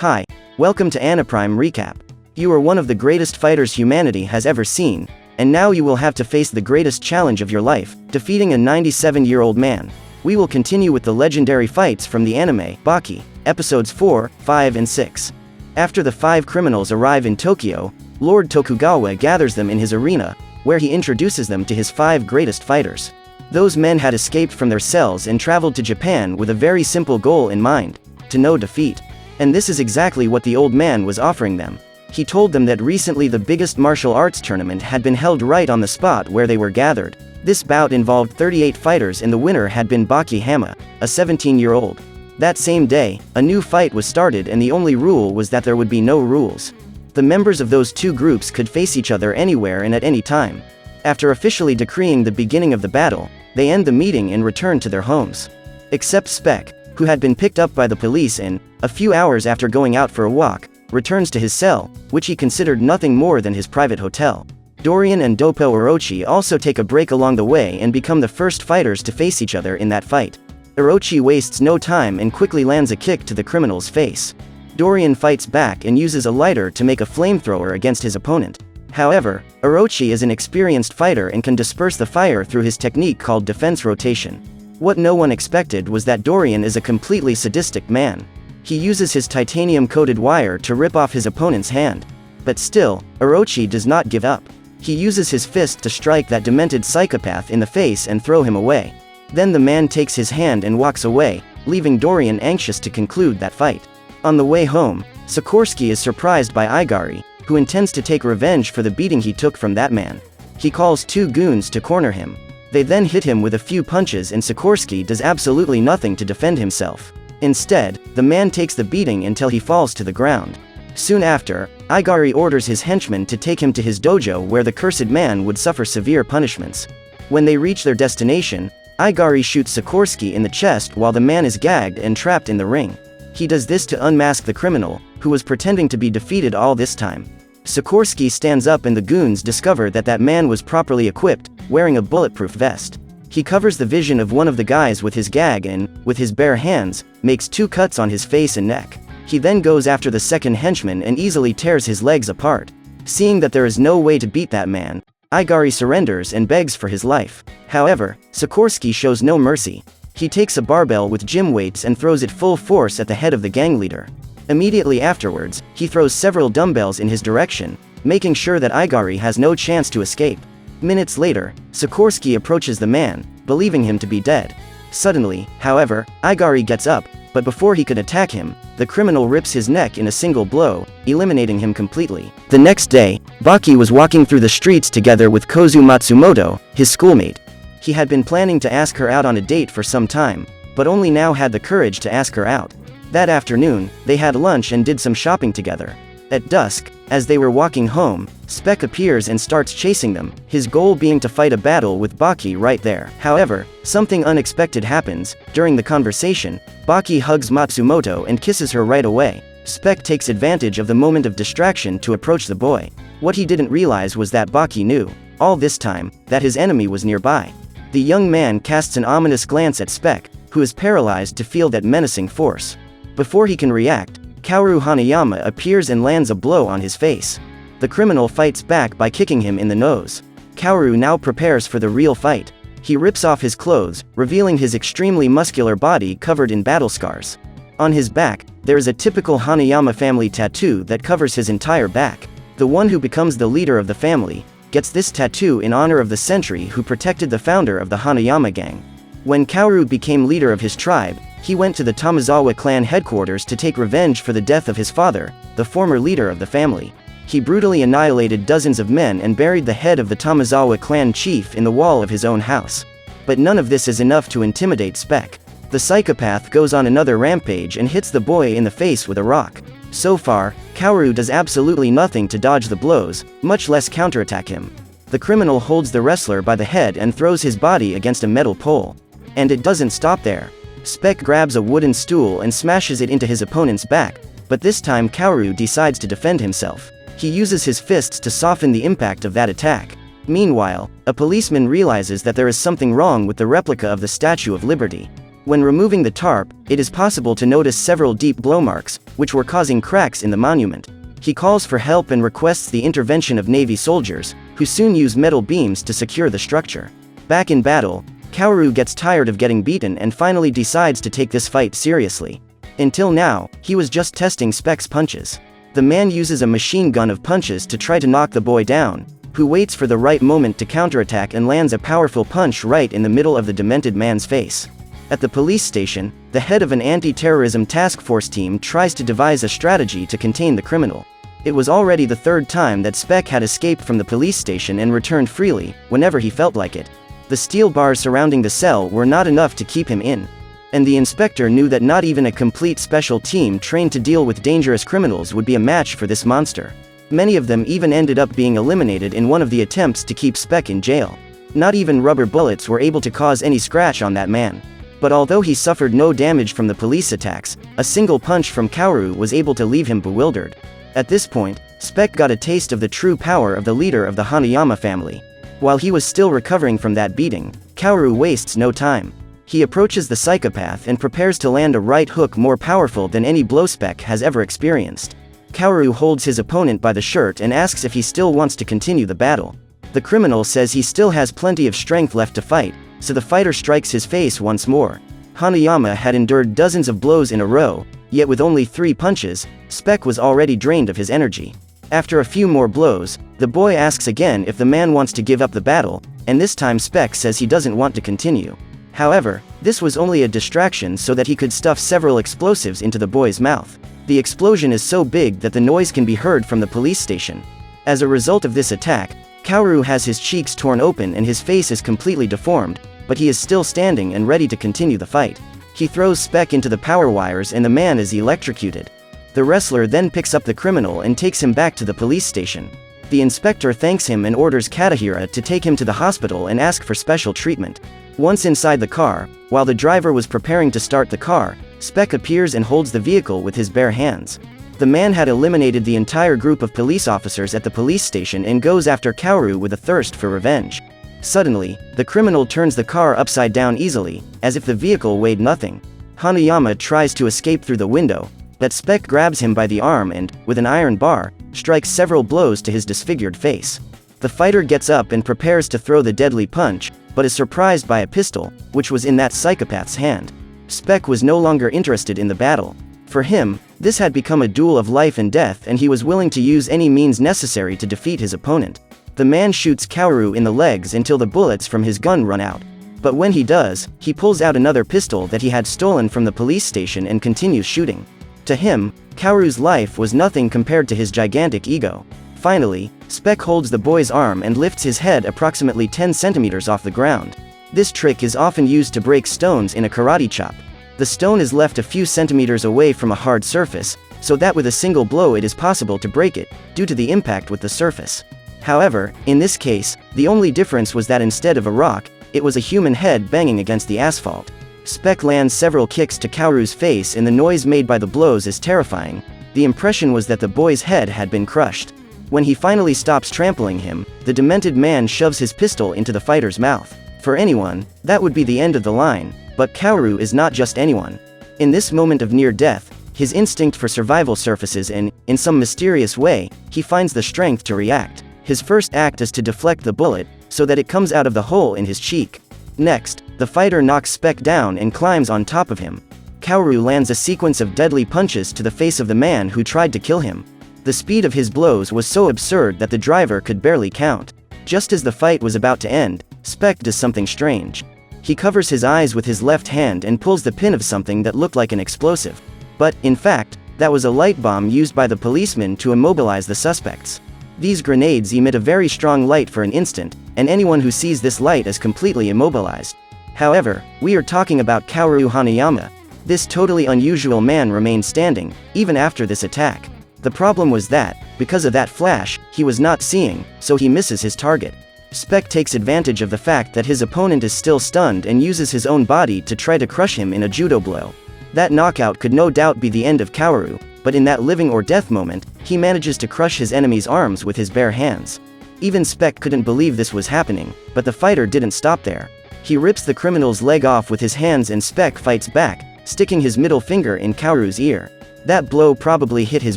Hi, welcome to Anaprime Recap. You are one of the greatest fighters humanity has ever seen, and now you will have to face the greatest challenge of your life, defeating a 97-year-old man. We will continue with the legendary fights from the anime, Baki, episodes 4, 5 and 6. After the 5 criminals arrive in Tokyo, Lord Tokugawa gathers them in his arena, where he introduces them to his 5 greatest fighters. Those men had escaped from their cells and traveled to Japan with a very simple goal in mind: to know defeat. And this is exactly what the old man was offering them. He told them that recently the biggest martial arts tournament had been held right on the spot where they were gathered. This bout involved 38 fighters and the winner had been Baki Hanma, a 17-year-old. That same day, a new fight was started and the only rule was that there would be no rules. The members of those two groups could face each other anywhere and at any time. After officially decreeing the beginning of the battle, they end the meeting and return to their homes. Except Spec, who had been picked up by the police and, a few hours after going out for a walk, returns to his cell, which he considered nothing more than his private hotel. Dorian and Dopo Orochi also take a break along the way and become the first fighters to face each other in that fight. Orochi wastes no time and quickly lands a kick to the criminal's face. Dorian fights back and uses a lighter to make a flamethrower against his opponent. However, Orochi is an experienced fighter and can disperse the fire through his technique called defense rotation. What no one expected was that Dorian is a completely sadistic man. He uses his titanium-coated wire to rip off his opponent's hand. But still, Orochi does not give up. He uses his fist to strike that demented psychopath in the face and throw him away. Then the man takes his hand and walks away, leaving Dorian anxious to conclude that fight. On the way home, Sikorski is surprised by Igari, who intends to take revenge for the beating he took from that man. He calls 2 goons to corner him. They then hit him with a few punches and Sikorski does absolutely nothing to defend himself. Instead, the man takes the beating until he falls to the ground. Soon after, Igari orders his henchmen to take him to his dojo where the cursed man would suffer severe punishments. When they reach their destination, Igari shoots Sikorski in the chest while the man is gagged and trapped in the ring. He does this to unmask the criminal, who was pretending to be defeated all this time. Sikorski stands up and the goons discover that that man was properly equipped, wearing a bulletproof vest. He covers the vision of one of the guys with his gag and, with his bare hands, makes 2 cuts on his face and neck. He then goes after the second henchman and easily tears his legs apart. Seeing that there is no way to beat that man, Igari surrenders and begs for his life. However, Sikorski shows no mercy. He takes a barbell with gym weights and throws it full force at the head of the gang leader. Immediately afterwards, he throws several dumbbells in his direction, making sure that Igari has no chance to escape. Minutes later, Sikorski approaches the man, believing him to be dead. Suddenly, however, Igari gets up, but before he could attack him, the criminal rips his neck in a single blow, eliminating him completely. The next day, Baki was walking through the streets together with Kozu Matsumoto, his schoolmate. He had been planning to ask her out on a date for some time, but only now had the courage to ask her out. That afternoon, they had lunch and did some shopping together. At dusk, as they were walking home, Spec appears and starts chasing them, his goal being to fight a battle with Baki right there. However, something unexpected happens. During the conversation, Baki hugs Matsumoto and kisses her right away. Spec takes advantage of the moment of distraction to approach the boy. What he didn't realize was that Baki knew, all this time, that his enemy was nearby. The young man casts an ominous glance at Spec, who is paralyzed to feel that menacing force. Before he can react, Baki Hanayama appears and lands a blow on his face. The criminal fights back by kicking him in the nose. Baki now prepares for the real fight. He rips off his clothes, revealing his extremely muscular body covered in battle scars. On his back, there is a typical Hanayama family tattoo that covers his entire back. The one who becomes the leader of the family gets this tattoo in honor of the sentry who protected the founder of the Hanayama gang. When Baki became leader of his tribe, he went to the Tomizawa clan headquarters to take revenge for the death of his father, the former leader of the family. He brutally annihilated dozens of men and buried the head of the Tomizawa clan chief in the wall of his own house. But none of this is enough to intimidate Spec. The psychopath goes on another rampage and hits the boy in the face with a rock. So far, Baki does absolutely nothing to dodge the blows, much less counterattack him. The criminal holds the wrestler by the head and throws his body against a metal pole. And it doesn't stop there. Spec grabs a wooden stool and smashes it into his opponent's back, but this time Baki decides to defend himself. He uses his fists to soften the impact of that attack. Meanwhile, a policeman realizes that there is something wrong with the replica of the Statue of Liberty. When removing the tarp, it is possible to notice several deep blow marks, which were causing cracks in the monument. He calls for help and requests the intervention of Navy soldiers, who soon use metal beams to secure the structure. Back in battle, Kaoru gets tired of getting beaten and finally decides to take this fight seriously. Until now, he was just testing Spec's punches. The man uses a machine gun of punches to try to knock the boy down, who waits for the right moment to counterattack and lands a powerful punch right in the middle of the demented man's face. At the police station, the head of an anti-terrorism task force team tries to devise a strategy to contain the criminal. It was already the third time that Spec had escaped from the police station and returned freely, whenever he felt like it. The steel bars surrounding the cell were not enough to keep him in. And the inspector knew that not even a complete special team trained to deal with dangerous criminals would be a match for this monster. Many of them even ended up being eliminated in one of the attempts to keep Spec in jail. Not even rubber bullets were able to cause any scratch on that man. But although he suffered no damage from the police attacks, a single punch from Kaoru was able to leave him bewildered. At this point, Spec got a taste of the true power of the leader of the Hanayama family. While he was still recovering from that beating, Kaoru wastes no time. He approaches the psychopath and prepares to land a right hook more powerful than any blow Spec has ever experienced. Kaoru holds his opponent by the shirt and asks if he still wants to continue the battle. The criminal says he still has plenty of strength left to fight, so the fighter strikes his face once more. Hanayama had endured dozens of blows in a row, yet with only 3 punches, Spec was already drained of his energy. After a few more blows, the boy asks again if the man wants to give up the battle, and this time Spec says he doesn't want to continue. However, this was only a distraction so that he could stuff several explosives into the boy's mouth. The explosion is so big that the noise can be heard from the police station. As a result of this attack, Kaoru has his cheeks torn open and his face is completely deformed, but he is still standing and ready to continue the fight. He throws Spec into the power wires and the man is electrocuted. The wrestler then picks up the criminal and takes him back to the police station. The inspector thanks him and orders Katahira to take him to the hospital and ask for special treatment. Once inside the car, while the driver was preparing to start the car, Spec appears and holds the vehicle with his bare hands. The man had eliminated the entire group of police officers at the police station and goes after Kaoru with a thirst for revenge. Suddenly, the criminal turns the car upside down easily, as if the vehicle weighed nothing. Hanayama tries to escape through the window, but Spec grabs him by the arm and, with an iron bar, strikes several blows to his disfigured face. The fighter gets up and prepares to throw the deadly punch, but is surprised by a pistol, which was in that psychopath's hand. Spec was no longer interested in the battle. For him, this had become a duel of life and death and he was willing to use any means necessary to defeat his opponent. The man shoots Kaoru in the legs until the bullets from his gun run out. But when he does, he pulls out another pistol that he had stolen from the police station and continues shooting. To him, Kaoru's life was nothing compared to his gigantic ego. Finally, Spec holds the boy's arm and lifts his head approximately 10 centimeters off the ground. This trick is often used to break stones in a karate chop. The stone is left a few centimeters away from a hard surface, so that with a single blow it is possible to break it, due to the impact with the surface. However, in this case, the only difference was that instead of a rock, it was a human head banging against the asphalt. Spec lands several kicks to Kaoru's face and the noise made by the blows is terrifying. The impression was that the boy's head had been crushed. When he finally stops trampling him, the demented man shoves his pistol into the fighter's mouth. For anyone, that would be the end of the line, but Kaoru is not just anyone. In this moment of near death, his instinct for survival surfaces and, in some mysterious way, he finds the strength to react. His first act is to deflect the bullet, so that it comes out of the hole in his cheek. Next, the fighter knocks Spec down and climbs on top of him. Kaoru lands a sequence of deadly punches to the face of the man who tried to kill him. The speed of his blows was so absurd that the driver could barely count. Just as the fight was about to end, Spec does something strange. He covers his eyes with his left hand and pulls the pin of something that looked like an explosive. But, in fact, that was a light bomb used by the policemen to immobilize the suspects. These grenades emit a very strong light for an instant, and anyone who sees this light is completely immobilized. However, we are talking about Kaoru Hanayama. This totally unusual man remained standing, even after this attack. The problem was that, because of that flash, he was not seeing, so he misses his target. Spec takes advantage of the fact that his opponent is still stunned and uses his own body to try to crush him in a judo blow. That knockout could no doubt be the end of Kaoru, but in that living or death moment, he manages to crush his enemy's arms with his bare hands. Even Spec couldn't believe this was happening, but the fighter didn't stop there. He rips the criminal's leg off with his hands and Spec fights back, sticking his middle finger in Kaoru's ear. That blow probably hit his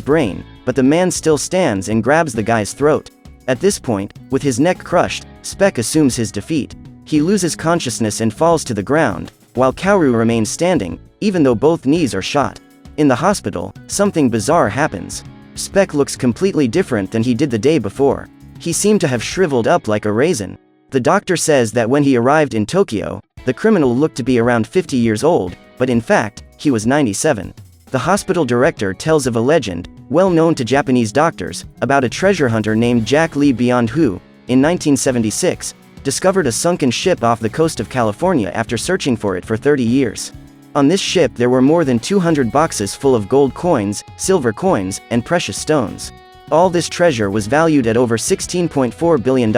brain, but the man still stands and grabs the guy's throat. At this point, with his neck crushed, Spec assumes his defeat. He loses consciousness and falls to the ground, while Kaoru remains standing, even though both knees are shot. In the hospital, something bizarre happens. Spec looks completely different than he did the day before. He seemed to have shriveled up like a raisin. The doctor says that when he arrived in Tokyo, the criminal looked to be around 50 years old, but in fact, he was 97. The hospital director tells of a legend, well known to Japanese doctors, about a treasure hunter named Jack Lee Beyond who, in 1976, discovered a sunken ship off the coast of California after searching for it for 30 years. On this ship there were more than 200 boxes full of gold coins, silver coins, and precious stones. All this treasure was valued at over $16.4 billion.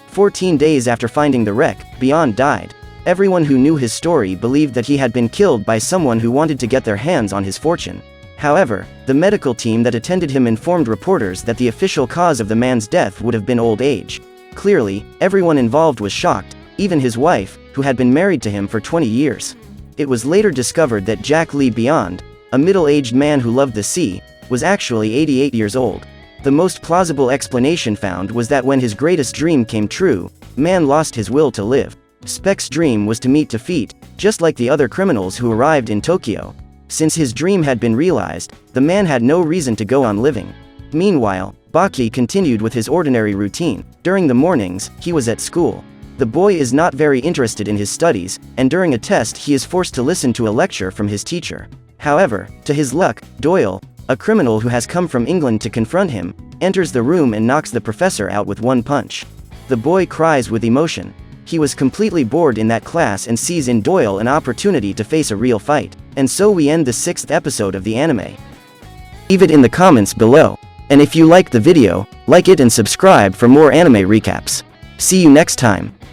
14 days after finding the wreck, Beyond died. Everyone who knew his story believed that he had been killed by someone who wanted to get their hands on his fortune. However, the medical team that attended him informed reporters that the official cause of the man's death would have been old age. Clearly, everyone involved was shocked, even his wife, who had been married to him for 20 years. It was later discovered that Jack Lee Beyond, a middle-aged man who loved the sea, was actually 88 years old. The most plausible explanation found was that when his greatest dream came true, man lost his will to live. Spec's dream was to meet defeat, just like the other criminals who arrived in Tokyo. Since his dream had been realized, the man had no reason to go on living. Meanwhile, Baki continued with his ordinary routine. During the mornings, he was at school. The boy is not very interested in his studies, and during a test he is forced to listen to a lecture from his teacher. However, to his luck, Doyle, a criminal who has come from England to confront him, enters the room and knocks the professor out with one punch. The boy cries with emotion. He was completely bored in that class and sees in Doyle an opportunity to face a real fight. And so we end the 6th episode of the anime. Leave it in the comments below. And if you liked the video, like it and subscribe for more anime recaps. See you next time.